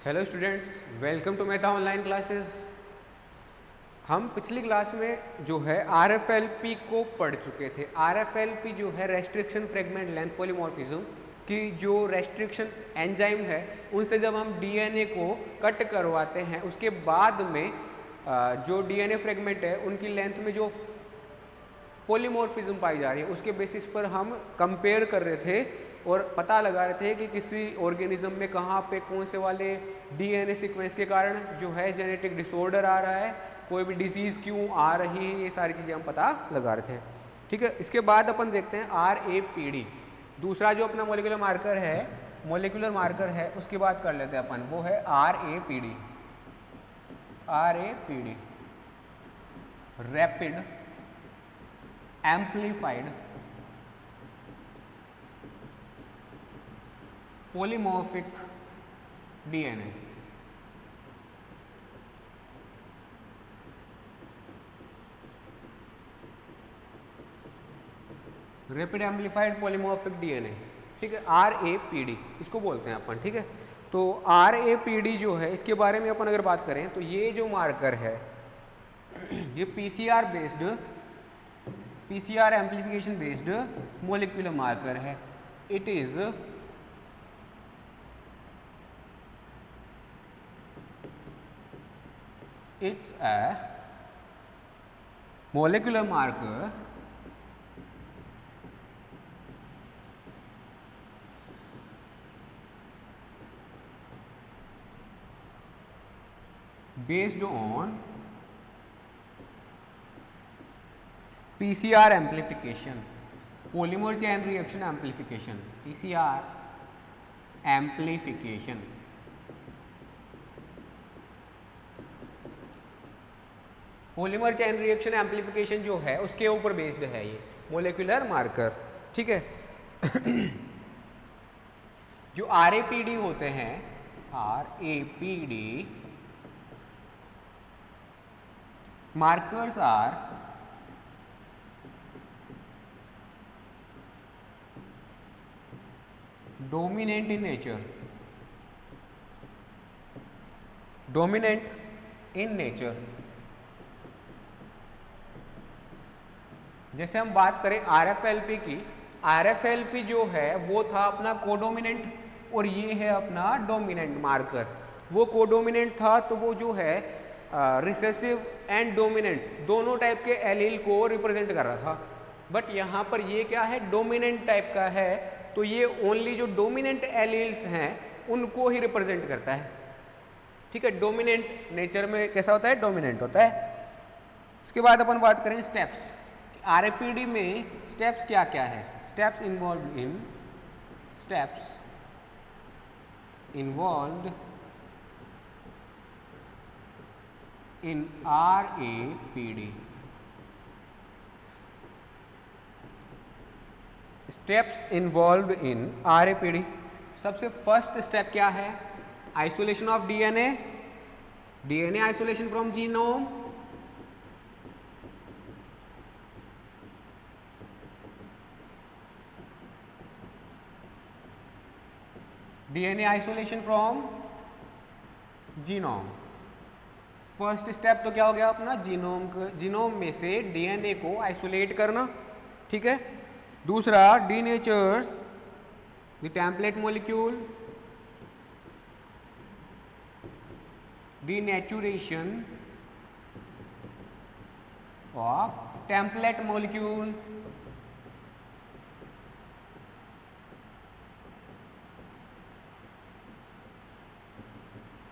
Hello students, welcome to Mehta online classes. हम पिछली class में जो है आरएफएलपी को पढ़ चुके थे। आरएफएलपी जो है रेस्ट्रिक्शन फ्रेगमेंट लेंथ पॉलीमॉर्फिज्म की जो रेस्ट्रिक्शन एंजाइम है, उनसे जब हम डीएनए को कट करवाते हैं उसके बाद में जो डीएनए फ्रेगमेंट है उनकी लेंथ में जो पॉलीमॉर्फिज्म पाई जा रही है उसके बेसिस पर हम कंपेयर कर रहे थे और पता लगा रहे थे कि किसी ऑर्गेनिज्म में कहाँ पे कौन से वाले डीएनए सीक्वेंस के कारण जो है जेनेटिक डिसऑर्डर आ रहा है, कोई भी डिजीज़ क्यों आ रही है, ये सारी चीज़ें हम पता लगा रहे थे। ठीक है, इसके बाद अपन देखते हैं RAPD, दूसरा जो अपना मोलिकुलर मार्कर है उसकी बात कर लेते हैं अपन, वो है RAPD। Rapid amplified polymorphic DNA. Rapid amplified polymorphic DNA, ठीक है, RAPD इसको बोलते हैं अपन। ठीक है, तो RAPD जो है इसके बारे में अपन अगर बात करें तो ये जो मार्कर है ये PCR amplification based molecular marker है। It is it's a molecular marker based on PCR amplification, polymer chain reaction amplification, PCR amplification। Polymer chain reaction amplification जो है उसके ऊपर बेस्ड है ये मोलिकुलर मार्कर। ठीक है जो RAPD होते हैं, RAPD markers are dominant in nature. जैसे हम बात करें RFLP की, RFLP जो है वो था अपना कोडोमिनेंट और ये है अपना डोमिनेंट मार्कर। वो कोडोमिनेंट था तो वो जो है रिसेसिव एंड डोमिनेंट दोनों टाइप के एलील को रिप्रेजेंट कर रहा था, बट यहाँ पर ये क्या है, डोमिनेंट टाइप का है, तो ये ओनली जो डोमिनेंट एलील्स हैं उनको ही रिप्रेजेंट करता है। ठीक है, डोमिनेंट नेचर में कैसा होता है, डोमिनेंट होता है। इसके बाद अपन बात करें स्टेप्स। RAPD में स्टेप्स क्या क्या है, steps involve in RAPD। Steps involve in RAPD। सबसे फर्स्ट स्टेप क्या है, isolation of DNA isolation from genome, DNA isolation from genome. First step तो क्या हो गया अपना, जीनोम में से डीएनए को आइसोलेट करना। ठीक है, दूसरा denature the template molecule, denaturation of template molecule.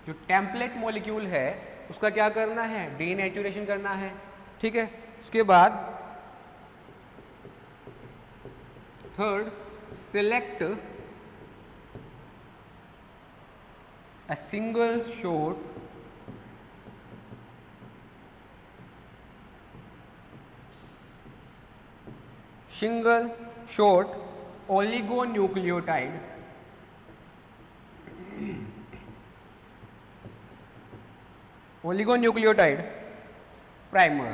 जो टेम्पलेट मॉलिक्यूल है उसका क्या करना है, डीनेचुरेशन करना है। ठीक है, उसके बाद third, select a single short oligonucleotide primer।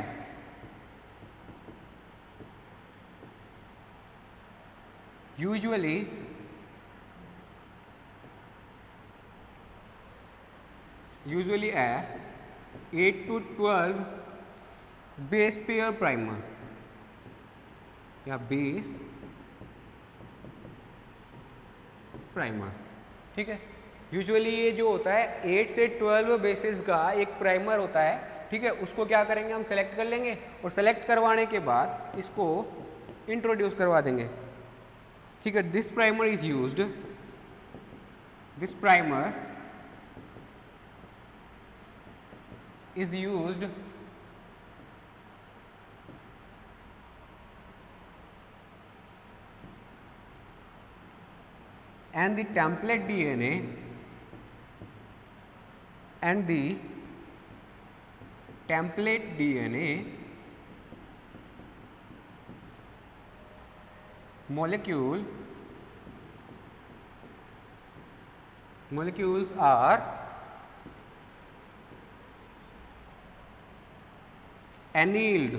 usually usually a 8 to 12 base pair primer या बेस प्राइमर, ठीक है। यूजुअली ये जो होता है 8 से 12 बेसिस का एक प्राइमर होता है, ठीक है। उसको क्या करेंगे, हम सेलेक्ट कर लेंगे और सेलेक्ट करवाने के बाद इसको इंट्रोड्यूस करवा देंगे, ठीक है। This primer is used, this primer is used and the template DNA and the template DNA molecules are annealed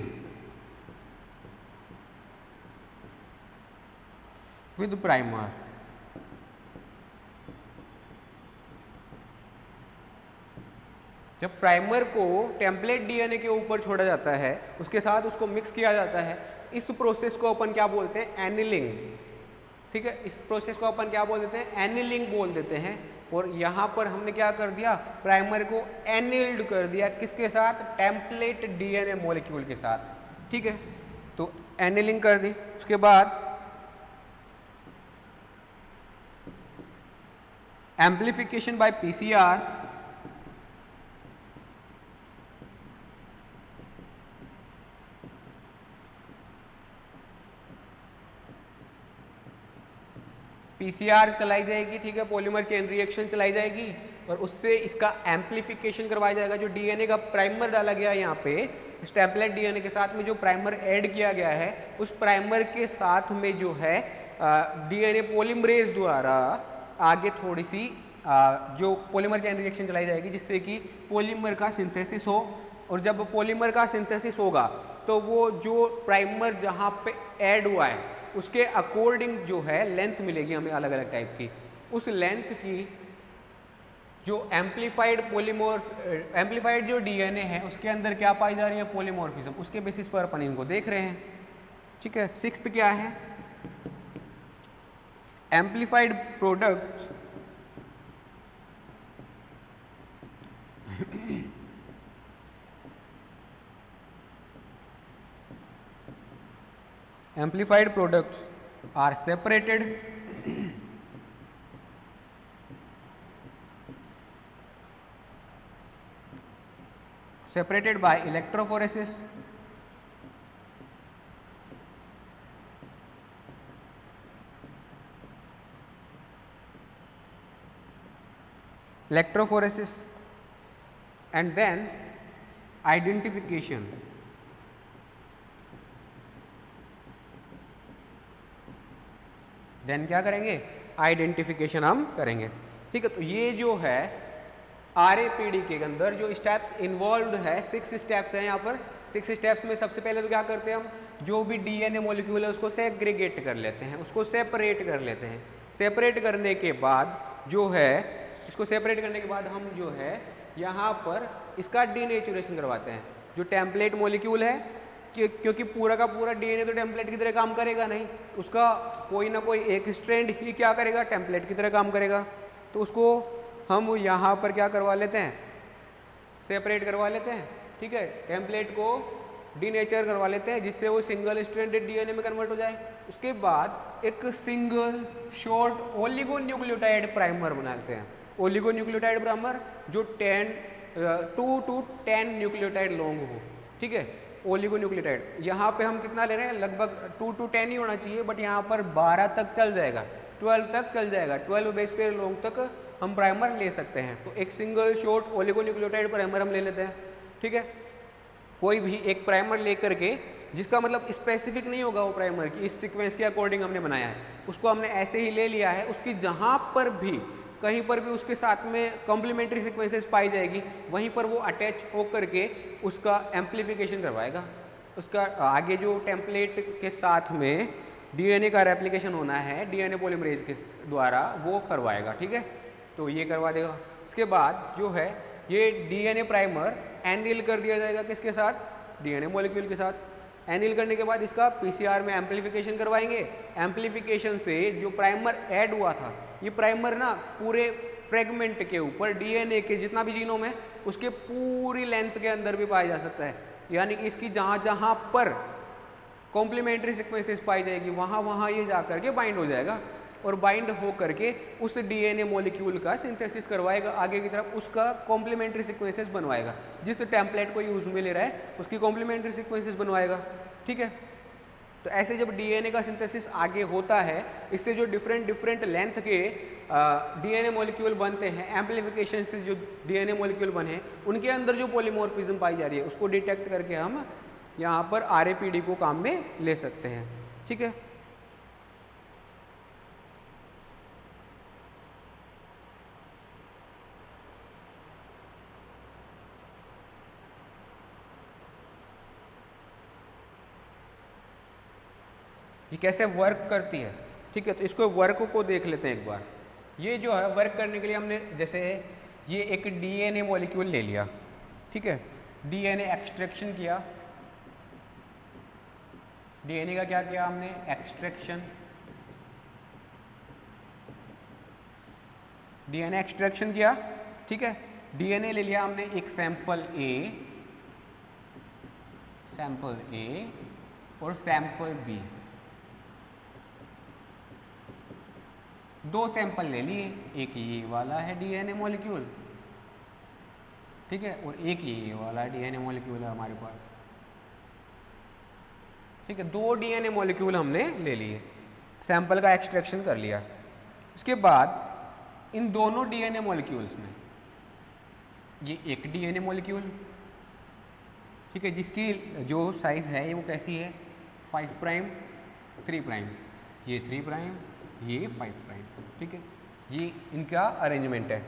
with primer। जब प्राइमर को टेम्पलेट डीएनए के ऊपर छोड़ा जाता है, उसके साथ उसको मिक्स किया जाता है, इस प्रोसेस को अपन क्या बोलते हैं, एनिलिंग, ठीक है। इस प्रोसेस को अपन क्या बोल देते हैं, एनिलिंग बोल देते हैं। और यहाँ पर हमने क्या कर दिया, प्राइमर को एनिल्ड कर दिया, किसके साथ, टेम्पलेट डीएनए मॉलिक्यूल के साथ, ठीक है। तो एनिलिंग कर दी, उसके बाद एम्प्लीफिकेशन बाय पीसीआर, पीसीआर चलाई जाएगी, ठीक है। पॉलीमर चेन रिएक्शन चलाई जाएगी और उससे इसका एम्प्लीफिकेशन करवाया जाएगा। जो डीएनए का प्राइमर डाला गया है यहाँ पे, इस टेम्पलेट डीएनए के साथ में जो प्राइमर ऐड किया गया है, उस प्राइमर के साथ में जो है डीएनए पॉलीमरेज द्वारा आगे थोड़ी सी जो पॉलीमर चेन रिएक्शन चलाई जाएगी, जिससे कि पॉलीमर का सिंथेसिस हो। और जब पॉलीमर का सिंथेसिस होगा तो वो जो प्राइमर जहाँ पे ऐड हुआ है उसके अकॉर्डिंग जो है लेंथ मिलेगी हमें अलग अलग टाइप की। उस लेंथ की जो एम्प्लीफाइड जो डीएनए है उसके अंदर क्या पाई जा रही है, पॉलीमॉर्फिज्म, उसके बेसिस पर अपन इनको देख रहे हैं, ठीक है। सिक्स्थ क्या है, amplified products amplified products are separated by electrophoresis, and then identification, then क्या करेंगे, आइडेंटिफिकेशन हम करेंगे, ठीक है। तो ये जो है आरएपीडी के अंदर जो स्टेप्स इन्वॉल्व्ड है, 6 स्टेप्स हैं यहाँ पर। 6 स्टेप्स में सबसे पहले तो क्या करते हैं हम, जो भी डीएनए मॉलिक्यूल है उसको सेग्रीगेट कर लेते हैं, उसको सेपरेट कर लेते हैं। सेपरेट करने के बाद जो है, इसको सेपरेट करने के बाद हम जो है यहाँ पर इसका डीनेचुरेशन करवाते हैं। जो टेम्पलेट मॉलिक्यूल है, क्योंकि पूरा का पूरा डीएनए तो टेम्पलेट की तरह काम करेगा नहीं, उसका कोई ना कोई एक स्ट्रैंड ही क्या करेगा, टेम्पलेट की तरह काम करेगा। तो उसको हम यहाँ पर क्या करवा लेते हैं, सेपरेट करवा लेते हैं, ठीक है। टेम्पलेट को डीनेचर करवा लेते हैं, जिससे वो सिंगल स्ट्रैंडेड डीएनए में कन्वर्ट हो जाए। उसके बाद एक सिंगल शॉर्ट ओलिगोन्यूक्लियोटाइड प्राइमर बनाते हैं। ओलिगोन्यूक्लियोटाइड प्राइमर जो 2 to 10 न्यूक्लियोटाइड लॉन्ग हो, ठीक है। ओलिगोन्यूक्लियोटाइड यहाँ पे हम कितना ले रहे हैं, लगभग 2 to 10 ही होना चाहिए, बट यहाँ पर 12 तक चल जाएगा, 12 तक चल जाएगा। 12 बेस पेयर लॉन्ग तक हम प्राइमर ले सकते हैं। तो एक सिंगल शॉर्ट ओलिगोन्यूक्लियोटाइड प्राइमर हम ले लेते हैं, ठीक है। कोई भी एक प्राइमर लेकर के, जिसका मतलब स्पेसिफिक नहीं होगा वो प्राइमर की इस सीक्वेंस के अकॉर्डिंग हमने बनाया है, उसको हमने ऐसे ही ले लिया है। उसकी जहाँ पर भी कहीं पर भी उसके साथ में कॉम्प्लीमेंट्री सीक्वेंसेस पाई जाएगी, वहीं पर वो अटैच होकर के उसका एम्प्लीफिकेशन करवाएगा। उसका आगे जो टेम्पलेट के साथ में डीएनए का रेप्लिकेशन होना है डीएनए पॉलीमरेज के द्वारा, वो करवाएगा, ठीक है। तो ये करवा देगा। उसके बाद जो है ये डीएनए प्राइमर एनिल कर दिया जाएगा किसके साथ, डीएनए मॉलिक्यूल के साथ। एनिल करने के बाद इसका पीसीआर में एम्प्लीफिकेशन करवाएंगे। एम्प्लीफिकेशन से जो प्राइमर ऐड हुआ था, ये प्राइमर ना पूरे फ्रेगमेंट के ऊपर डीएनए के जितना भी जीनोम है उसके पूरी लेंथ के अंदर भी पाया जा सकता है। यानी कि इसकी जहाँ जहाँ पर कॉम्प्लीमेंट्री सीक्वेंसेस पाई जाएगी वहाँ वहाँ ये जा करके बाइंड हो जाएगा और बाइंड हो करके उस डीएनए मॉलिक्यूल का सिंथेसिस करवाएगा आगे की तरफ, उसका कॉम्प्लीमेंट्री सीक्वेंसेस बनवाएगा। जिस टेम्पलेट को यूज में ले रहा है उसकी कॉम्प्लीमेंट्री सीक्वेंसेस बनवाएगा। ठीक है, तो ऐसे जब डीएनए का सिंथेसिस आगे होता है, इससे जो डिफरेंट लेंथ के डीएनए मॉलिक्यूल बनते हैं, एम्प्लीफिकेशन से जो डीएनए मॉलिक्यूल बने उनके अंदर जो पॉलीमॉर्फिज्म पाई जा रही है उसको डिटेक्ट करके हम यहाँ पर आरएपीडी को काम में ले सकते हैं। ठीक है, ये कैसे वर्क करती है। ठीक है, तो इसको वर्क को देख लेते हैं एक बार। ये जो है वर्क करने के लिए हमने जैसे ये एक डीएनए मॉलिक्यूल ले लिया। ठीक है, डीएनए एक्सट्रैक्शन किया, डीएनए का क्या किया हमने, एक्सट्रैक्शन। डीएनए एक्सट्रैक्शन किया। ठीक है, डीएनए ले लिया हमने एक सैंपल ए और सैंपल बी, दो सैंपल ले लिए। एक ये वाला है डीएनए मॉलिक्यूल, ठीक है, और एक ये वाला डीएनए मॉलिक्यूल है हमारे पास। ठीक है, दो डीएनए मॉलिक्यूल हमने ले लिए, सैंपल का एक्सट्रैक्शन कर लिया। उसके बाद इन दोनों डीएनए मॉलिक्यूल्स में ये एक डीएनए मॉलिक्यूल, ठीक है, जिसकी जो साइज है ये वो कैसी है, 5 प्राइम 3 प्राइम, ये 3 प्राइम ये 5 प्राइम। ठीक है, ये इनका अरेंजमेंट है।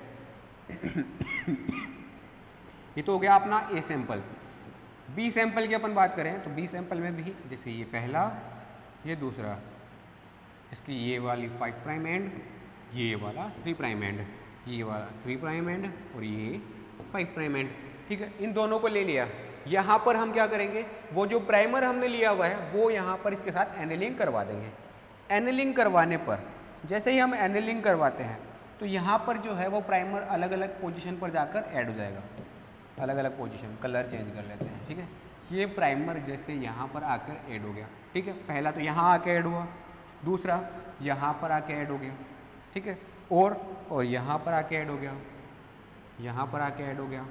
ये तो हो गया अपना ए सैंपल। बी सैंपल की अपन बात करें तो बी सैंपल में भी जैसे ये पहला ये दूसरा, इसकी ये वाली 5 प्राइम एंड, ये वाला 3 प्राइम एंड, ये वाला 3 प्राइम एंड और ये 5 प्राइम एंड। ठीक है, इन दोनों को ले लिया। यहाँ पर हम क्या करेंगे, वो जो प्राइमर हमने लिया हुआ है वो यहाँ पर इसके साथ एनिलिंग करवा देंगे। एनिलिंग करवाने पर जैसे ही हम एनिलिंग करवाते हैं तो यहाँ पर जो है वो प्राइमर अलग अलग पोजीशन पर जाकर ऐड हो जाएगा। अलग अलग पोजीशन, कलर चेंज कर लेते हैं। ठीक है, ये प्राइमर जैसे यहाँ पर आकर ऐड हो गया। ठीक है, पहला तो यहाँ आके ऐड हुआ, दूसरा यहाँ पर आके ऐड हो गया। ठीक है, और यहाँ पर आके ऐड हो गया, यहाँ पर आके ऐड हो गया,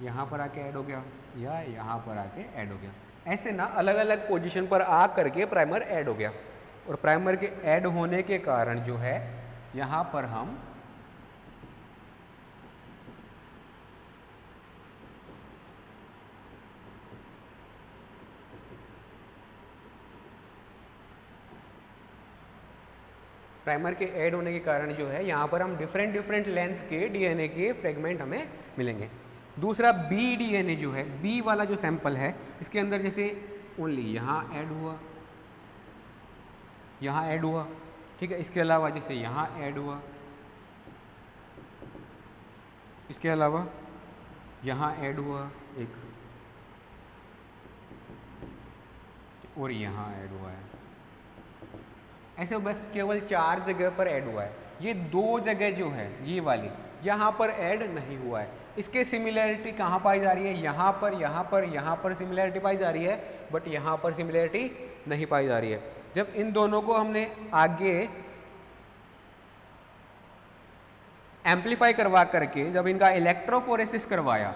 यहाँ पर आके ऐड हो गया, या यहाँ पर आके ऐड हो गया। ऐसे ना अलग अलग पोजीशन पर आ करके प्राइमर ऐड हो गया। और प्राइमर के ऐड होने के कारण जो है यहाँ पर हम प्राइमर के ऐड होने के कारण जो है यहाँ पर हम डिफरेंट लेंथ के डीएनए के फ्रेगमेंट हमें मिलेंगे। दूसरा बी डीएनए जो है, बी वाला जो सैंपल है इसके अंदर जैसे ओनली यहाँ ऐड हुआ, यहाँ ऐड हुआ। ठीक है, इसके अलावा जैसे यहाँ ऐड हुआ, इसके अलावा यहाँ ऐड हुआ एक, और यहाँ ऐड हुआ है। ऐसे बस केवल 4 जगह पर ऐड हुआ है। ये 2 जगह जो है ये वाली यहाँ पर ऐड नहीं हुआ है। इसके सिमिलैरिटी कहाँ पाई जा रही है, यहाँ पर सिमिलैरिटी पाई जा रही है, बट यहाँ पर सिमिलैरिटी नहीं पाई जा रही है। जब इन दोनों को हमने आगे एम्पलीफाई करवा करके जब इनका इलेक्ट्रोफोरेसिस करवाया,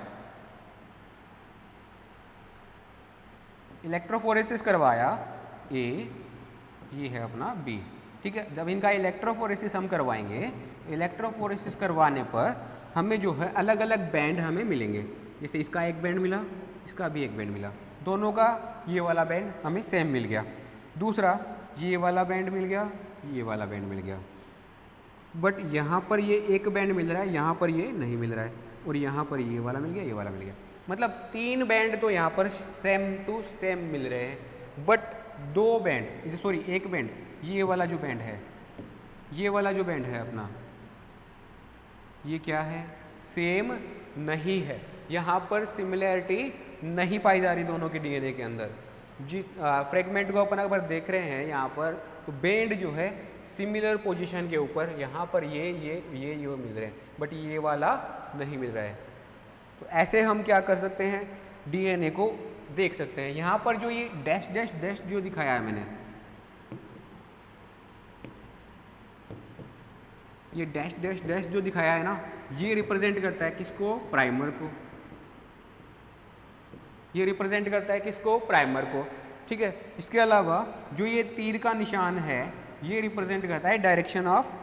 ये है अपना बी। ठीक है, जब इनका इलेक्ट्रोफोरेसिस हम करवाएंगे, इलेक्ट्रोफोरेसिस करवाने पर हमें जो है अलग अलग बैंड हमें मिलेंगे। जैसे इसका एक बैंड मिला, इसका भी एक बैंड मिला, दोनों का ये वाला बैंड हमें सेम मिल गया। दूसरा ये वाला बैंड मिल गया, ये वाला बैंड मिल गया, बट यहाँ पर ये एक बैंड मिल रहा है, यहाँ पर ये नहीं मिल रहा है, और यहाँ पर ये वाला मिल गया, ये वाला मिल गया। मतलब 3 बैंड तो यहाँ पर सेम टू सेम मिल रहे हैं, बट 2 बैंड, सॉरी एक बैंड, ये वाला जो बैंड है, ये वाला जो बैंड है अपना, ये क्या है, सेम नहीं है, यहाँ पर सिमिलैरिटी नहीं पाई जा रही दोनों के डीएनए के अंदर। जी फ्रेगमेंट को अपन अगर देख रहे हैं यहाँ पर, तो बेंड जो है सिमिलर पोजीशन के ऊपर यहाँ पर ये मिल रहे हैं, बट ये वाला नहीं मिल रहा है। तो ऐसे हम क्या कर सकते हैं, डीएनए को देख सकते हैं। यहाँ पर जो ये डैश डैश डैश जो दिखाया है मैंने, ये डैश डैश डैश जो दिखाया है ना, ये रिप्रेजेंट करता है किसको, प्राइमर को। ये रिप्रेजेंट करता है किसको, प्राइमर को, ठीक है। इसके अलावा जो ये तीर का निशान है, ये रिप्रेजेंट करता है direction of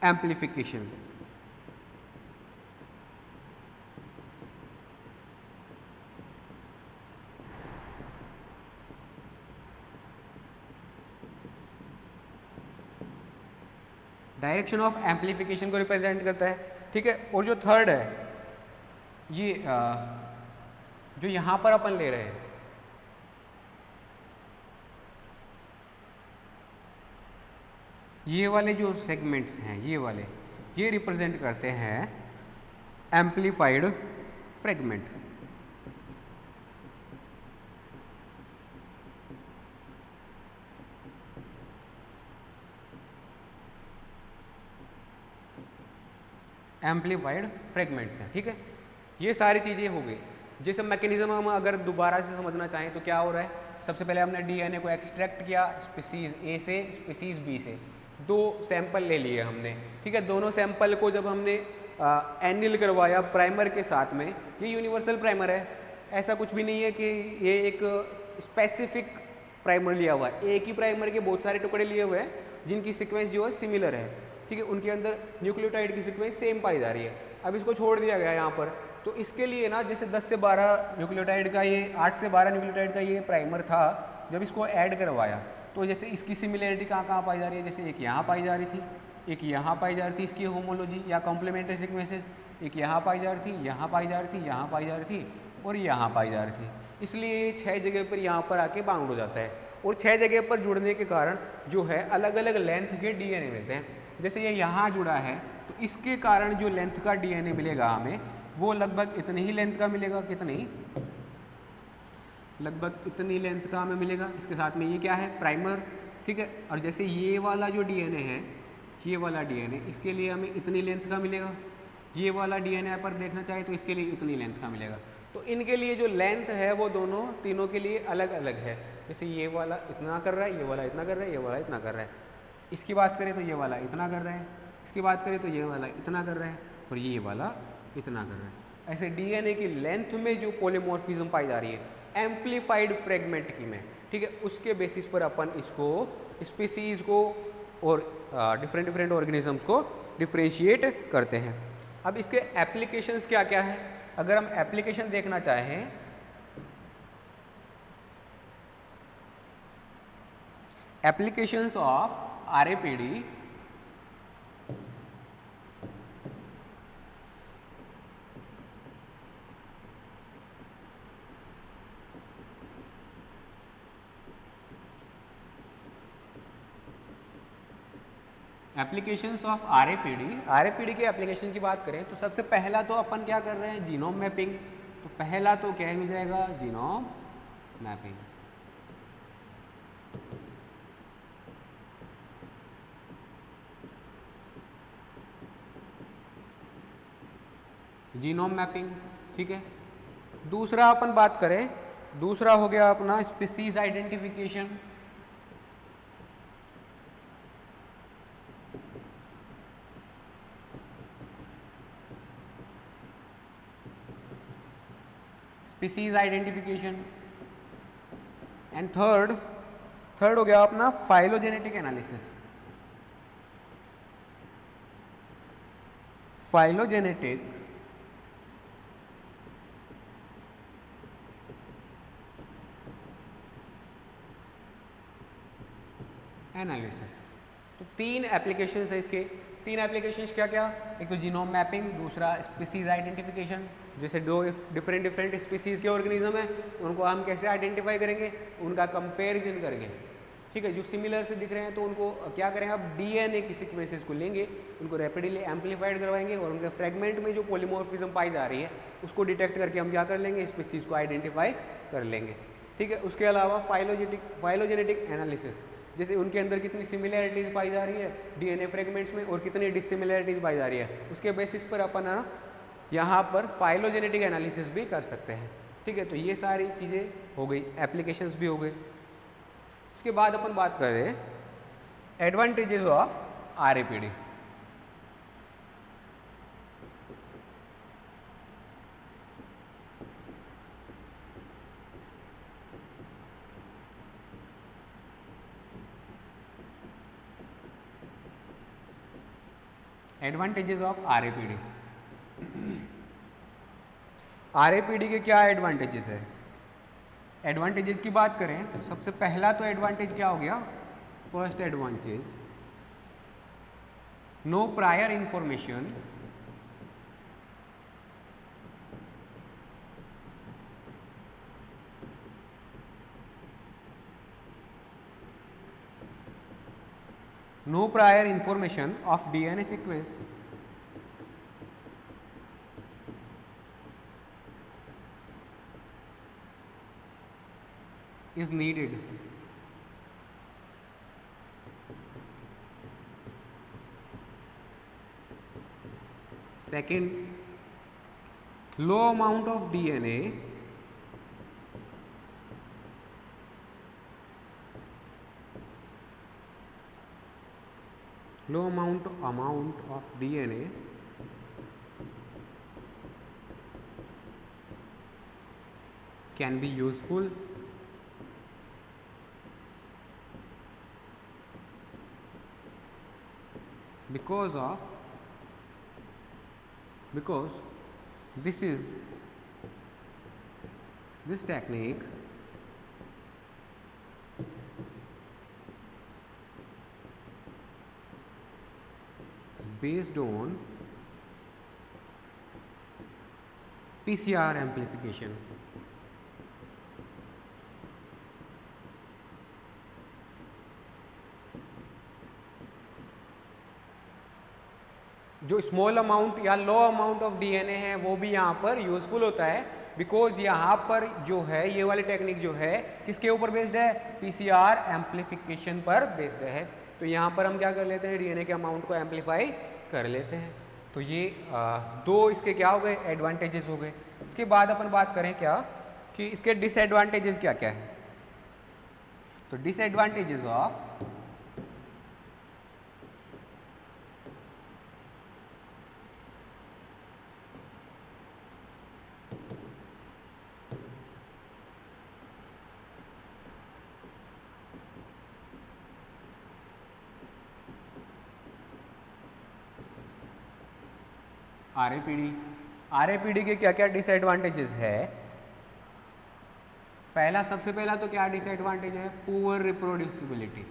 amplification. Direction of amplification को रिप्रेजेंट करता है, ठीक है। और जो थर्ड है, ये जो यहाँ पर अपन ले रहे हैं, ये वाले जो सेगमेंट्स हैं, ये वाले, ये रिप्रेजेंट करते हैं एम्प्लीफाइड फ्रेगमेंट। एम्प्लीफाइड फ्रेगमेंट्स हैं, ठीक है। ये सारी चीज़ें हो गई। जैसे मैकेनिज्म हम अगर दोबारा से समझना चाहें तो क्या हो रहा है, सबसे पहले हमने डीएनए को एक्सट्रैक्ट किया स्पीसीज ए से स्पीसीज बी से, 2 सैंपल ले लिए हमने, ठीक है। दोनों सैंपल को जब हमने एनिल करवाया प्राइमर के साथ में, ये यूनिवर्सल प्राइमर है, ऐसा कुछ भी नहीं है कि ये एक स्पेसिफिक प्राइमर लिया हुआ है। एक ही प्राइमर के बहुत सारे टुकड़े लिए हुए हैं जिनकी सीक्वेंस जो है सिमिलर है, ठीक है। उनके अंदर न्यूक्लियोटाइड की सीक्वेंस सेम पाई जा रही है। अब इसको छोड़ दिया गया यहाँ पर, तो इसके लिए ना जैसे 10 से 12 न्यूक्लियोटाइड का ये 8 से 12 न्यूक्लियोटाइड का ये प्राइमर था, जब इसको ऐड करवाया तो जैसे इसकी सिमिलरिटी कहाँ पाई जा रही है, जैसे एक यहाँ पाई जा रही थी, एक यहाँ पाई जा रही थी, इसकी होमोलॉजी या कॉम्प्लीमेंट्री सीक्वेंसेस, एक यहाँ पाई जा रही थी, यहाँ पाई जा रही थी, यहाँ पाई जा रही थी और यहाँ पाई जा रही थी। इसलिए 6 जगह पर यहाँ पर आके बाउंड हो जाता है, और 6 जगह पर जुड़ने के कारण जो है अलग अलग लेंथ के डीएनए मिलते हैं। जैसे ये यहाँ जुड़ा है, तो इसके कारण जो लेंथ का डीएनए मिलेगा हमें, वो लगभग इतनी ही लेंथ का मिलेगा, कितनी, लगभग इतनी लेंथ का हमें मिलेगा। इसके साथ में ये क्या है, प्राइमर, ठीक है। और जैसे ये वाला जो डीएनए है, ये वाला डीएनए, इसके लिए हमें इतनी लेंथ का मिलेगा। ये वाला डीएनए पर देखना चाहे तो इसके लिए इतनी लेंथ का मिलेगा। तो इनके लिए जो लेंथ है वो दोनों तीनों के लिए अलग अलग है। जैसे ये वाला इतना कर रहा है, ये वाला इतना कर रहा है, ये वाला इतना कर रहा है। इसकी बात करें तो ये वाला इतना कर रहा है, इसकी बात करें तो ये वाला इतना कर रहा है, और ये वाला इतना कर रहा है। ऐसे डीएनए की लेंथ में जो पॉलीमॉर्फिज्म पाई जा रही है एम्प्लीफाइड फ्रेगमेंट की में, ठीक है, उसके बेसिस पर अपन इसको स्पीसीज को और डिफरेंट ऑर्गेनिजम्स को डिफ्रेंशिएट करते हैं। अब इसके एप्लीकेशंस क्या क्या है, अगर हम एप्लीकेशन देखना चाहें, एप्लीकेशंस ऑफ आरएपीडी एप्लीकेशंस ऑफ आरएपीडी के एप्लीकेशन की बात करें तो सबसे पहला तो अपन क्या कर रहे हैं, जीनोम मैपिंग। तो पहला तो क्या हो जाएगा, जीनोम मैपिंग। जीनोम मैपिंग, ठीक है। दूसरा अपन बात करें, दूसरा हो गया अपना species identification. Species identification. And third हो गया अपना फाइलोजेनेटिक एनालिसिस। Phylogenetic analysis. तो 3 एप्लीकेशंस है इसके। 3 एप्लीकेशंस क्या क्या, एक तो जीनोम मैपिंग, दूसरा स्पीसीज आइडेंटिफिकेशन। जैसे 2 डिफरेंट स्पीसीज के ऑर्गेनिज्म है, उनको हम कैसे आइडेंटिफाई करेंगे, उनका कंपैरिजन करेंगे, ठीक है, जो सिमिलर से दिख रहे हैं तो उनको क्या करें, आप डीएनए की सीक्वेंसेस को लेंगे, उनको रैपिडली एम्पलीफाइड करवाएंगे और उनके फ्रेगमेंट में जो पॉलीमॉर्फिज्म पाई जा रही है उसको डिटेक्ट करके हम क्या कर लेंगे, स्पीसीज को आइडेंटिफाई कर लेंगे। ठीक है, उसके अलावा फाइलोजेनेटिक एनालिसिस, जैसे उनके अंदर कितनी सिमिलैरिटीज पाई जा रही है डीएनए फ्रेगमेंट्स में और कितनी डिसिमिलैरिटीज पाई जा रही है, उसके बेसिस पर अपन यहाँ पर फाइलोजेनेटिक एनालिसिस भी कर सकते हैं। ठीक है, तो ये सारी चीज़ें हो गई, एप्लीकेशंस भी हो गए। इसके बाद अपन बात कर रहे हैं advantages of RAPD. Advantages of RAPD. RAPD के क्या एडवांटेजेस है? एडवांटेजेस की बात करें तो सबसे पहला तो एडवांटेज क्या हो गया, first advantage, no prior information of DNA sequence is needed. Second, low amount of DNA of DNA can be useful because this technique is based on PCR amplification. जो स्मॉल अमाउंट या लो amount of DNA है वो भी यहाँ पर useful होता है, because यहाँ पर जो है ये वाली टेक्निक जो है किसके ऊपर बेस्ड है, पीसीआर एम्पलीफिकेशन पर बेस्ड है। तो यहाँ पर हम क्या कर लेते हैं, डीएनए के अमाउंट को एम्पलीफाई कर लेते हैं। तो ये दो इसके क्या हो गए, एडवांटेजेस हो गए। इसके बाद अपन बात करें क्या कि इसके डिसएडवांटेजेस क्या क्या है। तो डिसएडवांटेजेस ऑफ आरएपीडी के क्या क्या डिसएडवांटेजेस है। पहला, सबसे पहला तो क्या डिसएडवांटेज है, पुअर रिप्रोड्यूसिबिलिटी।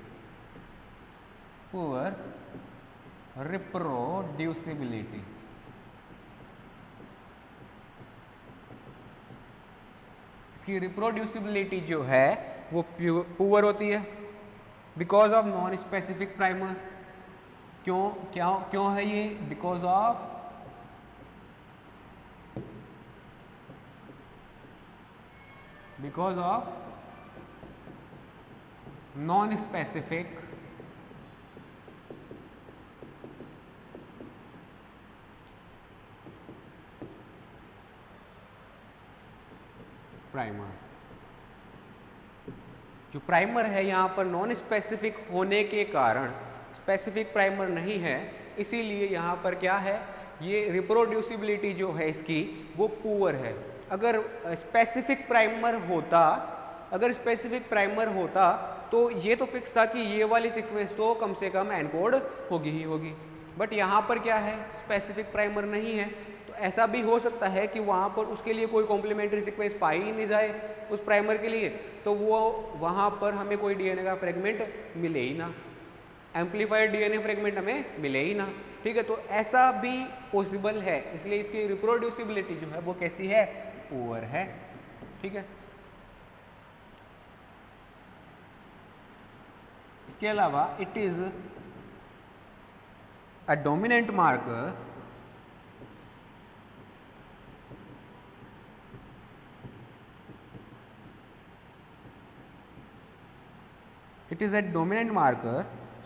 इसकी रिप्रोड्यूसिबिलिटी जो है वो पुअर होती है because of non specific primer. क्यों है ये, बिकॉज ऑफ non-specific प्राइमर। जो प्राइमर है यहाँ पर नॉन स्पेसिफिक होने के कारण स्पेसिफिक प्राइमर नहीं है, इसीलिए यहाँ पर क्या है, ये रिप्रोड्यूसिबिलिटी जो है इसकी वो पुअर है। अगर स्पेसिफिक प्राइमर होता तो ये तो फिक्स था कि ये वाली सीक्वेंस तो कम से कम एनकोड होगी ही होगी, बट यहाँ पर क्या है, स्पेसिफिक प्राइमर नहीं है। तो ऐसा भी हो सकता है कि वहाँ पर उसके लिए कोई कॉम्प्लीमेंट्री सीक्वेंस पाई ही नहीं जाए उस प्राइमर के लिए, तो वो वहाँ पर हमें कोई डीएनए का फ्रेगमेंट मिले ही ना, एम्पलीफाइड डीएनए फ्रेगमेंट हमें मिले ही ना। ठीक है, तो ऐसा भी पॉसिबल है, इसलिए इसकी रिप्रोड्यूसिबिलिटी जो है वो कैसी है, पुअर है। ठीक है, इसके अलावा it is a dominant marker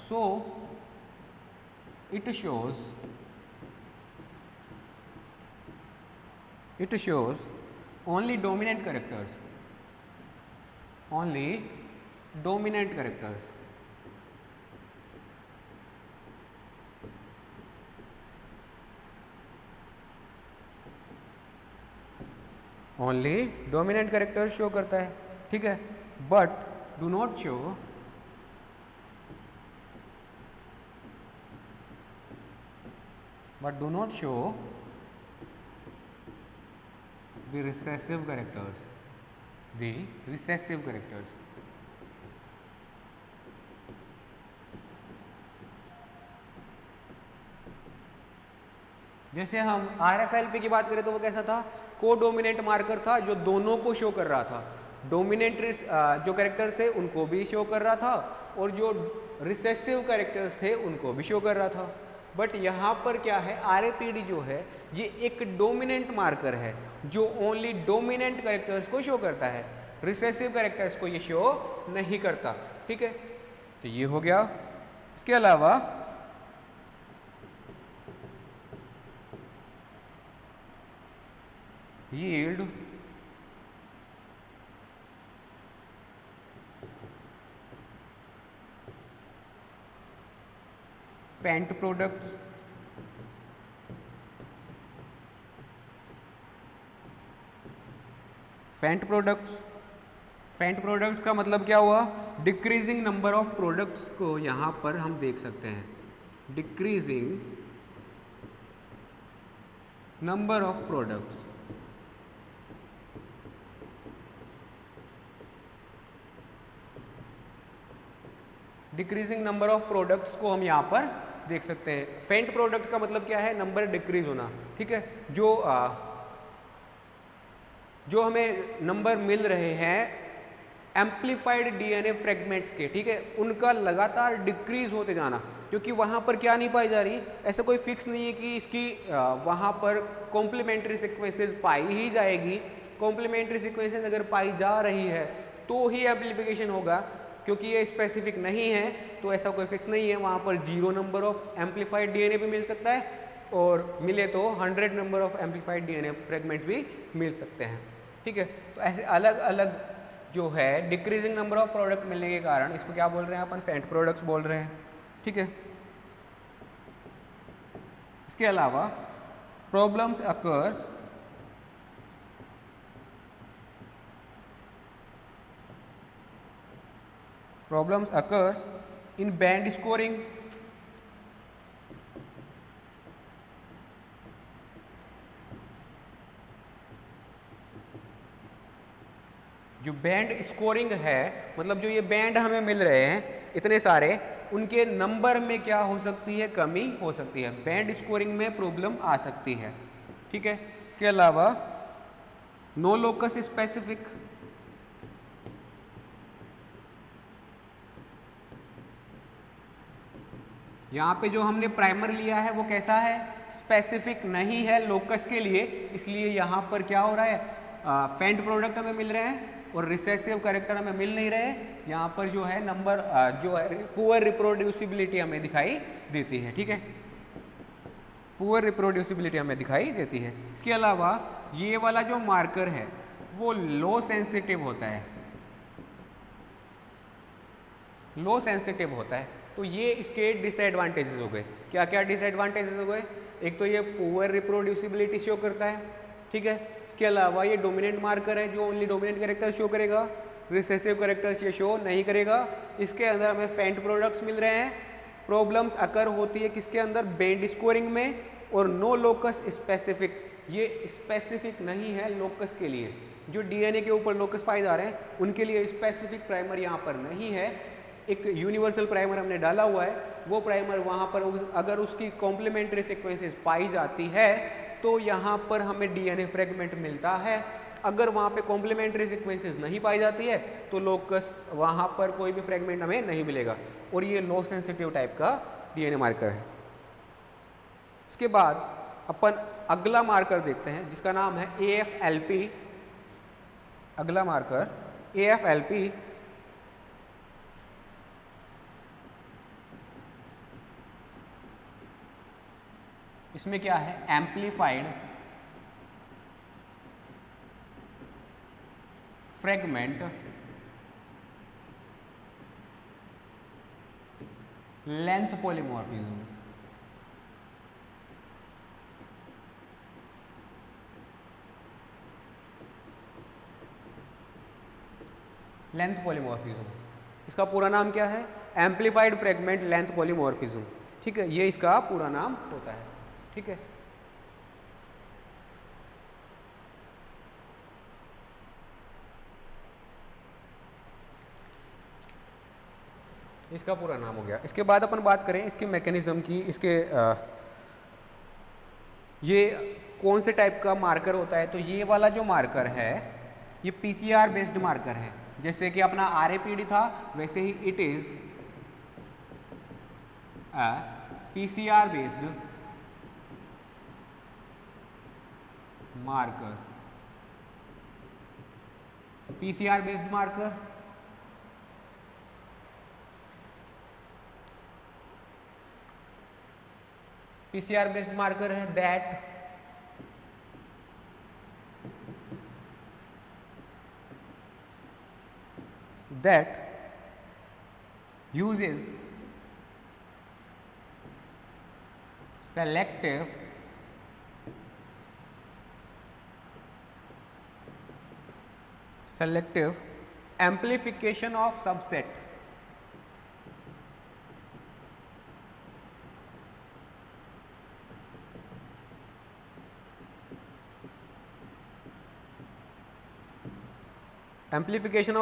so it shows only dominant characters, only dominant characters show करता है, ठीक है, but do not show the recessive characters, जैसे हम RFLP की बात करें तो वो कैसा था, कोडोमिनेंट मार्कर था जो दोनों को शो कर रहा था, डोमिनेंट जो कैरेक्टर्स थे उनको भी शो कर रहा था और जो रिसेसिव कैरेक्टर्स थे उनको भी शो कर रहा था। बट यहाँ पर क्या है, RAPD जो है ये एक डोमिनेंट मार्कर है जो ओनली डोमिनेंट कैरेक्टर्स को शो करता है, रिसेसिव कैरेक्टर्स को ये शो नहीं करता, ठीक है। तो ये हो गया। इसके अलावा yield Fendt products, Fendt products का मतलब क्या हुआ, डिक्रीजिंग नंबर ऑफ प्रोडक्ट्स को यहाँ पर हम देख सकते हैं, decreasing number of products, decreasing number of products को हम यहाँ पर देख सकते हैं। फेंट प्रोडक्ट का मतलब क्या है, नंबर डिक्रीज होना, ठीक है। जो हमें नंबर मिल रहे हैं एम्प्लीफाइड डीएनए फ्रेगमेंट्स के, ठीक है, उनका लगातार डिक्रीज होते जाना, क्योंकि वहाँ पर क्या नहीं पाई जा रही, ऐसा कोई फिक्स नहीं है कि इसकी वहाँ पर कॉम्प्लीमेंट्री सीक्वेंसेस पाई ही जाएगी। कॉम्प्लीमेंट्री सीक्वेंसेस अगर पाई जा रही है तो ही एम्प्लीफिकेशन होगा, क्योंकि ये स्पेसिफिक नहीं है तो ऐसा कोई फिक्स नहीं है। वहाँ पर 0 नंबर ऑफ एम्प्लीफाइड डीएनए भी मिल सकता है और मिले तो 100 number of amplified DNA fragments भी मिल सकते हैं, ठीक है। तो ऐसे अलग अलग जो है डिक्रीजिंग नंबर ऑफ प्रोडक्ट मिलने के कारण इसको क्या बोल रहे हैं अपन, फेंट प्रोडक्ट्स बोल रहे हैं, ठीक है। इसके अलावा problems occurs in band scoring, जो बैंड स्कोरिंग है मतलब जो ये बैंड हमें मिल रहे हैं इतने सारे, उनके नंबर में क्या हो सकती है, कमी हो सकती है, बैंड स्कोरिंग में प्रॉब्लम आ सकती है, ठीक है। इसके अलावा नो लोकस स्पेसिफिक, यहाँ पे जो हमने प्राइमर लिया है वो कैसा है, स्पेसिफिक नहीं है लोकस के लिए, इसलिए यहाँ पर क्या हो रहा है, फेंट प्रोडक्ट हमें मिल रहे हैं और रिसेसिव कैरेक्टर हमें मिल नहीं रहे। यहाँ पर जो है नंबर जो है पुअर रिप्रोड्यूसिबिलिटी हमें दिखाई देती है, ठीक है, पुअर रिप्रोड्यूसिबिलिटी हमें दिखाई देती है। इसके अलावा ये वाला जो मार्कर है वो लो सेंसिटिव होता है, लो सेंसिटिव होता है। तो ये इसके डिसएडवांटेजेस हो गए। क्या क्या डिसएडवांटेजेस हो गए, एक तो ये पुअर रिप्रोड्यूसिबिलिटी शो करता है, ठीक है। इसके अलावा ये डोमिनेंट मार्कर है जो ओनली डोमिनेंट कैरेक्टर शो करेगा, रिसेसिव कैरेक्टर्स ये शो नहीं करेगा। इसके अंदर हमें फेंट प्रोडक्ट्स मिल रहे हैं। प्रॉब्लम्स अकर होती है किसके अंदर, बैंड स्कोरिंग में, और नो लोकस स्पेसिफिक, ये स्पेसिफिक नहीं है लोकस के लिए। जो डीएनए के ऊपर लोकस पाए जा रहे हैं उनके लिए स्पेसिफिक प्राइमर यहाँ पर नहीं है। एक यूनिवर्सल प्राइमर हमने डाला हुआ है, वो प्राइमर वहाँ पर अगर उसकी कॉम्प्लीमेंट्री सीक्वेंसेस पाई जाती है तो यहाँ पर हमें डीएनए फ्रेगमेंट मिलता है, अगर वहाँ पे कॉम्प्लीमेंट्री सीक्वेंसेस नहीं पाई जाती है तो लोकस वहाँ पर कोई भी फ्रेगमेंट हमें नहीं मिलेगा, और ये लो सेंसिटिव टाइप का डीएनए मार्कर है। इसके बाद अपन अगला मार्कर देखते हैं जिसका नाम है AFLP। अगला मार्कर AFLP इसमें क्या है, amplified fragment length polymorphism. Length polymorphism, इसका पूरा नाम क्या है, एम्प्लीफाइड फ्रेगमेंट लेंथ पॉलीमॉर्फिज्म। ठीक है, ये इसका पूरा नाम होता है। ठीक है, इसका पूरा नाम हो गया। इसके बाद अपन बात करें इसके मैकेनिज्म की, इसके ये कौन से टाइप का मार्कर होता है। तो ये वाला जो मार्कर है ये PCR बेस्ड मार्कर है। जैसे कि अपना RAPD था वैसे ही it is PCR based marker. PCR based marker PCR based marker है that uses selective amplification of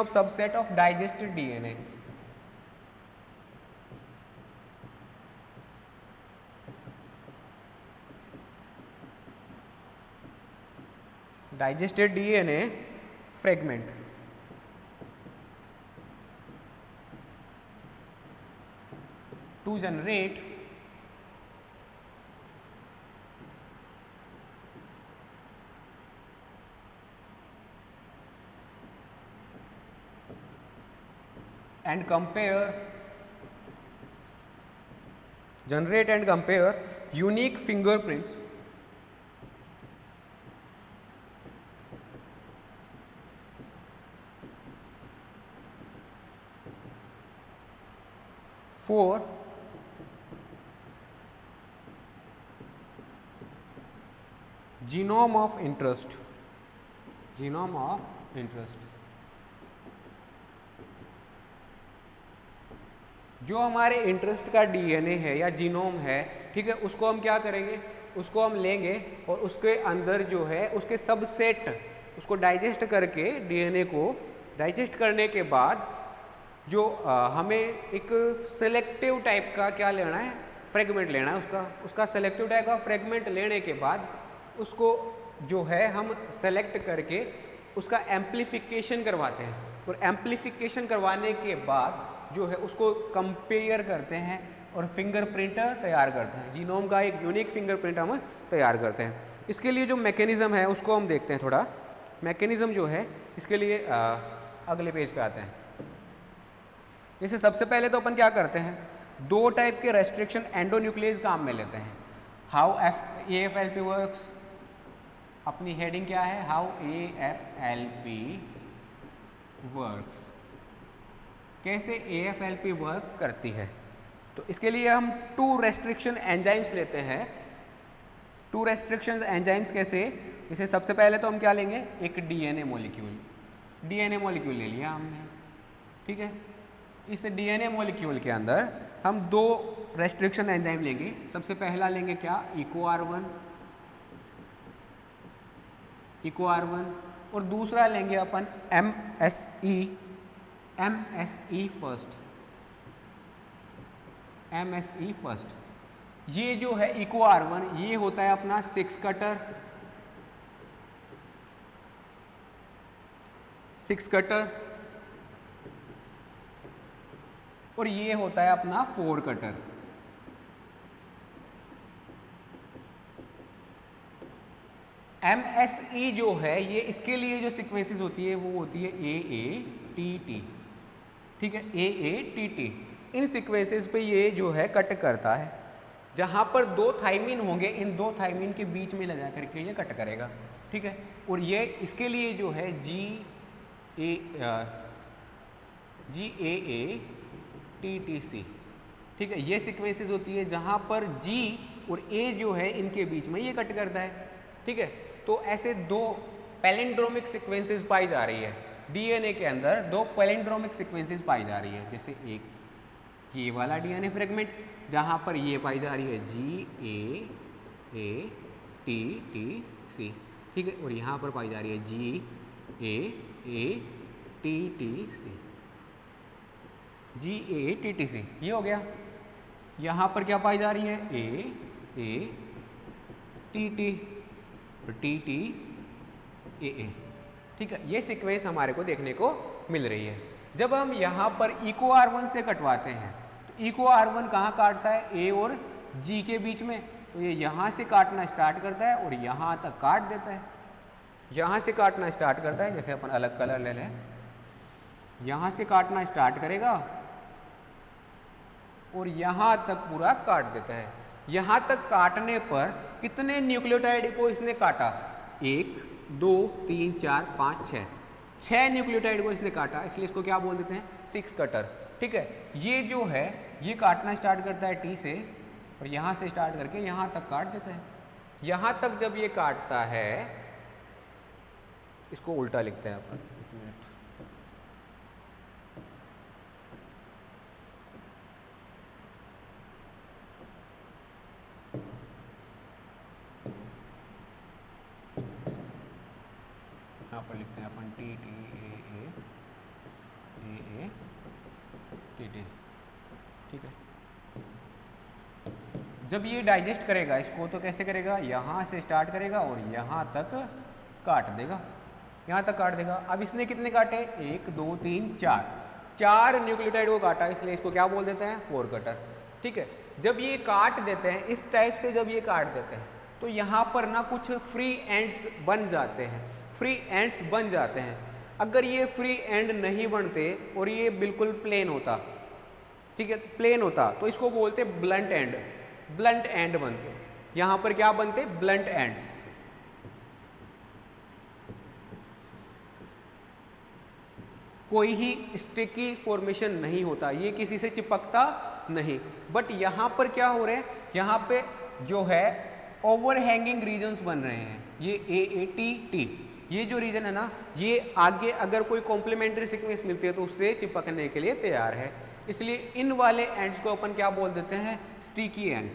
subset of digested DNA। digested DNA fragment to generate and compare unique fingerprints for genome of interest। जो हमारे interest का DNA है या genome है, ठीक है, उसको हम क्या करेंगे, उसको हम लेंगे और उसके अंदर जो है उसके सबसेट उसको डाइजेस्ट करके डीएनए को डाइजेस्ट करने के बाद जो हमें एक सेलेक्टिव टाइप का क्या लेना है, फ्रेगमेंट लेना है उसका सेलेक्टिव टाइप का फ्रेगमेंट लेने के बाद उसको जो है हम सेलेक्ट करके उसका एम्प्लीफिकेशन करवाते हैं, और एम्प्लीफिकेशन करवाने के बाद जो है उसको कंपेयर करते हैं और फिंगरप्रिंट तैयार करते हैं। जीनोम का एक यूनिक फिंगरप्रिंट हम तैयार करते हैं। इसके लिए जो मैकेनिज्म है उसको हम देखते हैं थोड़ा। मैकेनिज्म जो है इसके लिए अगले पेज पे आते हैं। जैसे सबसे पहले तो अपन क्या करते हैं, दो टाइप के रेस्ट्रिक्शन एंडोन्यूक्लियस काम में लेते हैं। हाउ AFLP वर्क्स, अपनी हेडिंग क्या है, हाउ AFLP वर्क्स, कैसे AFLP वर्क करती है। तो इसके लिए हम 2 रेस्ट्रिक्शन एंजाइम्स लेते हैं। 2 रेस्ट्रिक्शन एंजाइम्स कैसे, जैसे सबसे पहले तो हम क्या लेंगे, एक डीएनए मॉलिक्यूल ले लिया हमने, ठीक है। इस डीएनए मॉलिक्यूल के अंदर हम 2 रेस्ट्रिक्शन एंजाइम लेंगे। सबसे पहला लेंगे क्या, इको R1 और दूसरा लेंगे अपन MSE फर्स्ट। ये जो है इको R1 ये होता है अपना 6 कटर, 6 कटर और ये होता है अपना 4 कटर। MSE जो है ये इसके लिए जो सीक्वेंसेस होती है वो होती है AATT, ठीक है, AATT। इन सीक्वेंसेस पे ये जो है कट करता है, जहाँ पर 2 थाइमिन होंगे इन 2 थाइमिन के बीच में लगा करके ये कट करेगा, ठीक है। और ये इसके लिए जो है GAATTC, ठीक है, ये सीक्वेंसेस होती है जहाँ पर G और A जो है इनके बीच में ये कट करता है, ठीक है। तो ऐसे 2 पैलिंड्रोमिक सीक्वेंसेस पाई जा रही है डीएनए के अंदर, 2 पैलिंड्रोमिक सीक्वेंसेस पाई जा रही है। जैसे एक ये वाला डीएनए फ्रेगमेंट जहाँ पर ये पाई जा रही है GAATTC, ठीक है, और यहाँ पर पाई जा रही है GAATTC, ये हो गया। यहाँ पर क्या पाई जा रही है AATT और TTAA, ठीक है। ये सीक्वेंस हमारे को देखने को मिल रही है। जब हम यहाँ पर इको R1 से कटवाते हैं तो इको R1 कहाँ काटता है, A और G के बीच में, तो ये यहाँ से काटना स्टार्ट करता है और यहाँ तक काट देता है। यहाँ से काटना स्टार्ट करता है, जैसे अपन अलग कलर ले लें, यहाँ से काटना स्टार्ट करेगा और यहाँ तक पूरा काट देता है। यहाँ तक काटने पर कितने न्यूक्लियोटाइड को इसने काटा, 1 2 3 4 5 6 न्यूक्लियोटाइड को इसने काटा, इसलिए इसको क्या बोल देते हैं, 6 कटर, ठीक है। ये जो है ये काटना स्टार्ट करता है T से और यहाँ से स्टार्ट करके यहाँ तक काट देता है। यहाँ तक जब ये काटता है, इसको उल्टा लिखते हैं अपन, 1 मिनट, यहाँ पर लिखते हैं अपन TTAATT, ठीक है। जब ये डाइजेस्ट करेगा इसको तो कैसे करेगा, यहाँ से स्टार्ट करेगा और यहाँ तक काट देगा, यहाँ तक काट देगा। अब इसने कितने काटे, 1 2 3 4 न्यूक्लियोटाइड को काटा, इसलिए इसको क्या बोल देते हैं, 4 कटर, ठीक है। जब ये काट देते हैं इस टाइप से, जब ये काट देते हैं तो यहाँ पर ना कुछ फ्री एंड्स बन जाते हैं, फ्री एंड्स बन जाते हैं। अगर ये फ्री एंड नहीं बनते और ये बिल्कुल प्लेन होता, ठीक है, प्लेन होता, तो इसको बोलते ब्लंट एंड, ब्लंट एंड बनते। यहाँ पर क्या बनते, ब्लंट एंड्स। कोई ही स्टिकी फॉर्मेशन नहीं होता, ये किसी से चिपकता नहीं। बट यहाँ पर क्या हो रहे हैं, यहाँ पे जो है ओवरहैंगिंग रीजन्स बन रहे हैं, ये AATT, ये जो रीजन है ना, ये आगे अगर कोई कॉम्प्लीमेंट्री सीक्वेंस मिलती है तो उससे चिपकने के लिए तैयार है, इसलिए इन वाले एंड्स को अपन क्या बोल देते हैं, स्टिकी एंड्स।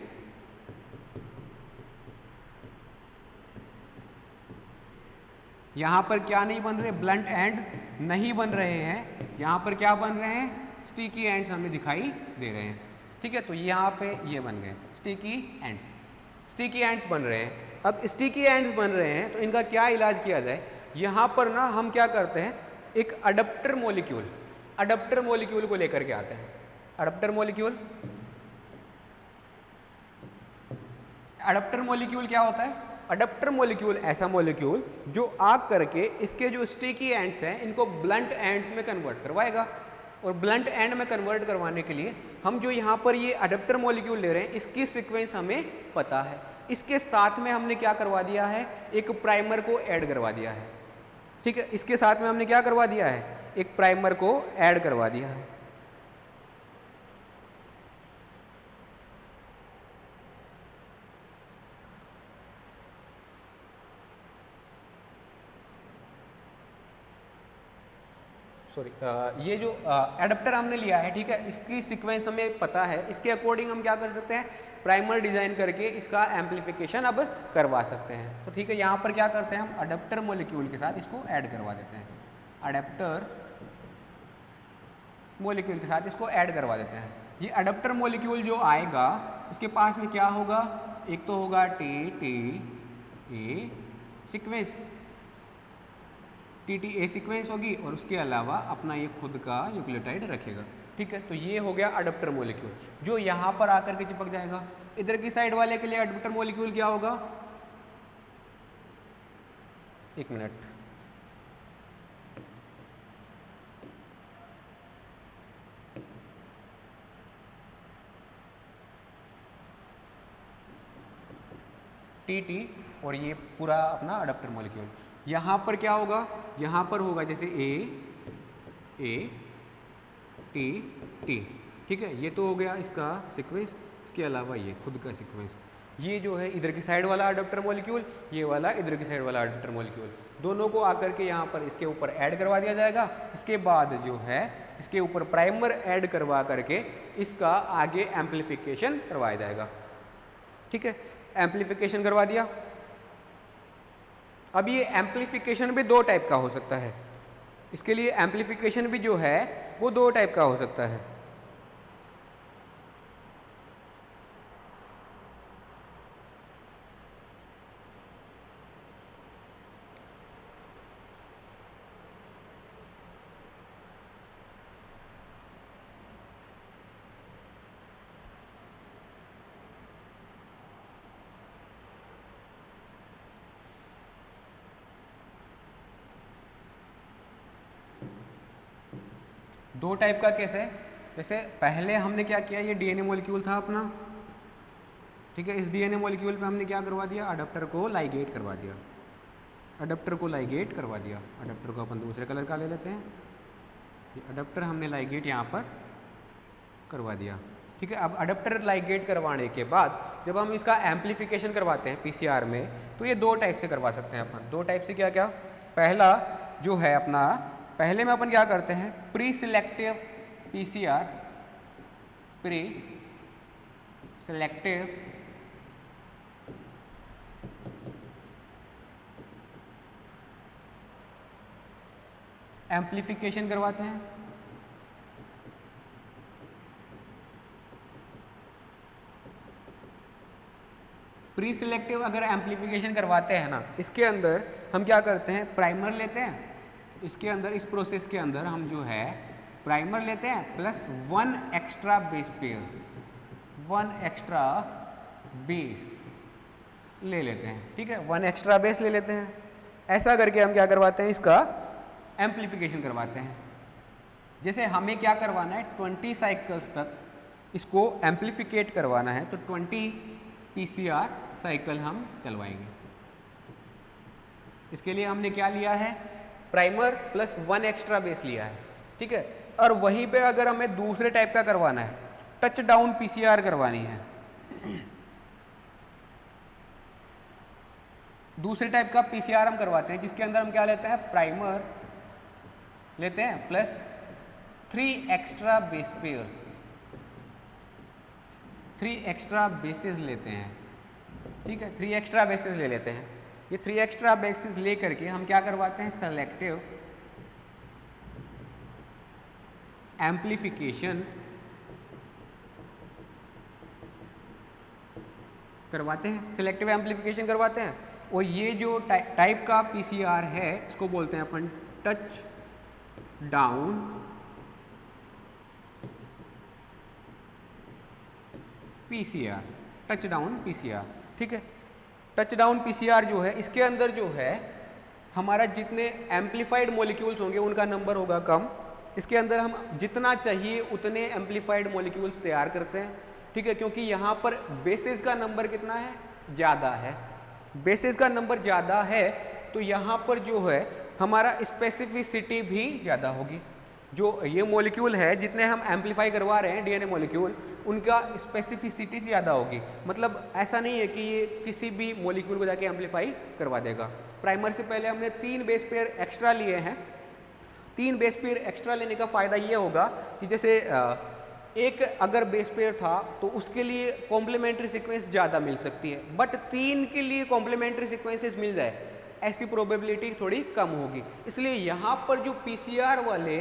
यहाँ पर क्या नहीं बन रहे, ब्लंट एंड नहीं बन रहे हैं, यहाँ पर क्या बन रहे हैं, स्टिकी एंड्स हमें दिखाई दे रहे हैं, ठीक है। तो यहाँ पे ये बन गए स्टिकी एंड्स, स्टिकी एंड्स बन रहे हैं। अब स्टिकी एंड्स बन रहे हैं तो इनका क्या इलाज किया जाए, यहाँ पर ना हम क्या करते हैं, एक अडप्टर मॉलिक्यूल, अडप्टर मॉलिक्यूल को लेकर के आते हैं। अडप्टर मॉलिक्यूल, अडप्टर मॉलिक्यूल क्या होता है, अडप्टर मॉलिक्यूल ऐसा मॉलिक्यूल जो आग करके इसके जो स्टिकी एंड्स हैं इनको ब्लंट एंड्स में कन्वर्ट करवाएगा। और ब्लंट एंड में कन्वर्ट करवाने के लिए हम जो यहाँ पर ये अडप्टर मॉलिक्यूल ले रहे हैं इसकी सीक्वेंस हमें पता है, इसके साथ में हमने क्या करवा दिया है, एक प्राइमर को ऐड करवा दिया है, ठीक है। इसके साथ में हमने क्या करवा दिया है, एक प्राइमर को ऐड करवा दिया है। सॉरी, ये जो एडाप्टर हमने लिया है, ठीक है, इसकी सीक्वेंस हमें पता है, इसके अकॉर्डिंग हम क्या कर सकते हैं, प्राइमर डिजाइन करके इसका एम्पलीफिकेशन अब करवा सकते हैं। तो ठीक है, यहाँ पर क्या करते हैं, हम अडप्टर मॉलिक्यूल के साथ इसको ऐड करवा देते हैं, अडप्टर मॉलिक्यूल के साथ इसको ऐड करवा देते हैं। ये अडप्टर मॉलिक्यूल जो आएगा उसके पास में क्या होगा, एक तो होगा T T A sequence, T A sequence होगी और उसके अलावा अपना ये खुद का न्यूक्लियोटाइड रखेगा। ठीक है, तो ये हो गया अडप्टर मॉलिक्यूल जो यहाँ पर आकर के चिपक जाएगा। इधर की साइड वाले के लिए अडप्टर मॉलिक्यूल क्या होगा, एक मिनट, टी और ये पूरा अपना अडप्टर मॉलिक्यूल। यहाँ पर क्या होगा, यहाँ पर होगा जैसे ए टी टी। ठीक है, ये तो हो गया इसका सीक्वेंस, इसके अलावा ये खुद का सीक्वेंस। ये जो है इधर की साइड वाला अडप्टर मॉलिक्यूल, ये वाला इधर की साइड वाला अडप्टर मॉलिक्यूल, दोनों को आकर के यहाँ पर इसके ऊपर ऐड करवा दिया जाएगा। इसके बाद जो है इसके ऊपर प्राइमर ऐड करवा करके इसका आगे एम्प्लीफिकेशन करवाया जाएगा। ठीक है, एम्प्लीफिकेशन करवा दिया। अब ये एम्प्लीफिकेशन भी दो टाइप का हो सकता है, इसके लिए एम्प्लीफिकेशन भी जो है वो दो टाइप का हो सकता है। दो टाइप का केस है। जैसे पहले हमने क्या किया, ये डीएनए मॉलिक्यूल था अपना। ठीक है, इस डीएनए मॉलिक्यूल पे हमने क्या करवा दिया, अडप्टर को लाइगेट करवा दिया। अडप्टर को लाइगेट करवा दिया। अडप्टर को अपन दूसरे कलर का ले लेते हैं। ये अडप्टर हमने लाइगेट यहाँ पर करवा दिया। ठीक है, अब अडप्टर लाइगेट करवाने के बाद जब हम इसका एम्प्लीफिकेशन करवाते हैं पीसीआर में, तो ये दो टाइप से करवा सकते हैं अपन। दो टाइप से क्या क्या, पहला जो है अपना, पहले में अपन क्या करते हैं, pre selective PCR, pre selective amplification करवाते हैं। प्री सिलेक्टिव अगर एम्प्लीफिकेशन करवाते हैं ना, इसके अंदर हम क्या करते हैं, प्राइमर लेते हैं। इसके अंदर, इस प्रोसेस के अंदर हम जो है प्राइमर लेते हैं plus one extra base pair, one extra base ले लेते हैं। ठीक है, वन एक्स्ट्रा बेस ले लेते हैं। ऐसा करके हम क्या करवाते हैं, इसका एम्प्लीफिकेशन करवाते हैं। जैसे हमें क्या करवाना है, 20 साइकिल्स तक इसको एम्प्लीफिकेट करवाना है, तो 20 पीसीआर साइकिल हम चलवाएंगे। इसके लिए हमने क्या लिया है, primer plus one extra base लिया है। ठीक है, और वहीं पे अगर हमें दूसरे टाइप का करवाना है, टच डाउन पीसीआर करवानी है, दूसरे टाइप का पीसीआर हम करवाते हैं, जिसके अंदर हम क्या लेते हैं, प्राइमर लेते हैं plus 3 extra base pairs, 3 extra basis लेते हैं। ठीक है, 3 एक्स्ट्रा बेसिस ले लेते हैं। ये 3 एक्स्ट्रा बेसिस ले करके हम क्या करवाते हैं, सेलेक्टिव एम्प्लीफिकेशन करवाते हैं, सिलेक्टिव एम्प्लीफिकेशन करवाते हैं। और ये जो टाइप का पीसीआर है, इसको बोलते हैं अपन touch down PCR, touch down PCR. ठीक है, टच डाउन पीसीआर जो है, इसके अंदर जो है हमारा जितने एम्प्लीफाइड मॉलिक्यूल्स होंगे उनका नंबर होगा कम। इसके अंदर हम जितना चाहिए उतने एम्प्लीफाइड मॉलिक्यूल्स तैयार करते हैं। ठीक है, क्योंकि यहाँ पर बेसिस का नंबर कितना है, ज़्यादा है। बेसिस का नंबर ज़्यादा है तो यहाँ पर जो है हमारा स्पेसिफिसिटी भी ज़्यादा होगी। जो ये मॉलिक्यूल है जितने हम एम्प्लीफाई करवा रहे हैं डीएनए मॉलिक्यूल, उनका स्पेसिफिसिटी ज़्यादा होगी। मतलब ऐसा नहीं है कि ये किसी भी मॉलिक्यूल को जाके एम्प्लीफाई करवा देगा। प्राइमर से पहले हमने 3 बेस पेयर एक्स्ट्रा लिए हैं। 3 बेस पेयर एक्स्ट्रा लेने का फ़ायदा ये होगा कि जैसे एक अगर बेस पेयर था तो उसके लिए कॉम्प्लीमेंट्री सीक्वेंस ज़्यादा मिल सकती है, बट 3 के लिए कॉम्प्लीमेंट्री सीक्वेंसेस मिल जाए ऐसी प्रोबेबिलिटी थोड़ी कम होगी। इसलिए यहाँ पर जो पीसीआर वाले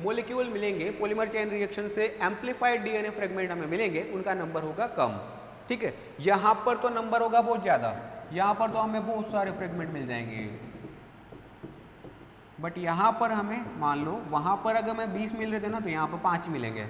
मॉलिक्यूल मिलेंगे पॉलीमर चेन रिएक्शन से एम्प्लीफाइड डीएनए फ्रेगमेंट हमें मिलेंगे, उनका नंबर होगा कम। ठीक है, यहाँ पर तो नंबर होगा बहुत ज़्यादा, यहाँ पर तो हमें बहुत सारे फ्रेगमेंट मिल जाएंगे। बट यहाँ पर हमें मान लो वहाँ पर अगर हमें 20 मिल रहे थे ना तो यहाँ पर 5 मिलेंगे,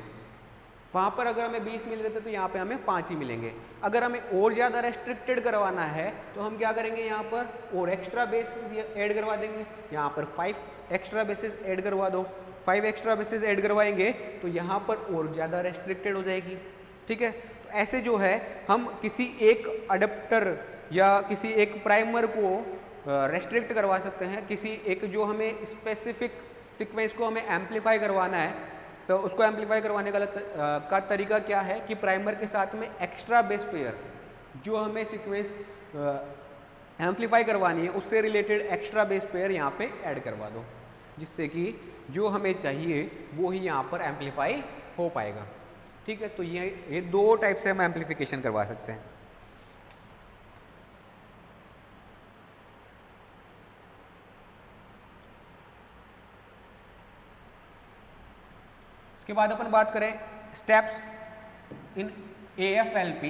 वहाँ पर अगर हमें 20 मिल रहे थे तो यहाँ पे हमें 5 ही मिलेंगे। अगर हमें और ज़्यादा रेस्ट्रिक्टेड करवाना है तो हम क्या करेंगे, यहाँ पर और एक्स्ट्रा बेसिस ऐड करवा देंगे, यहाँ पर 5 एक्स्ट्रा बेसिस ऐड करवा दो। 5 एक्स्ट्रा बेसिस ऐड करवाएंगे तो यहाँ पर और ज़्यादा रेस्ट्रिक्टेड हो जाएगी। ठीक है, तो ऐसे जो है हम किसी एक अडेप्टर या किसी एक प्राइमर को रेस्ट्रिक्ट करवा सकते हैं, किसी एक जो हमें स्पेसिफिक सीक्वेंस को हमें एम्पलीफाई करवाना है तो उसको एम्पलीफाई करवाने का तरीका क्या है कि प्राइमर के साथ में एक्स्ट्रा बेस पेयर जो हमें सीक्वेंस एम्पलीफाई करवानी है उससे रिलेटेड एक्स्ट्रा बेस पेयर यहाँ पे ऐड करवा दो, जिससे कि जो हमें चाहिए वो ही यहाँ पर एम्पलीफाई हो पाएगा। ठीक है, तो ये दो टाइप से हम एम्पलीफिकेशन करवा सकते हैं। उसके बाद अपन बात करें स्टेप्स इन AFLP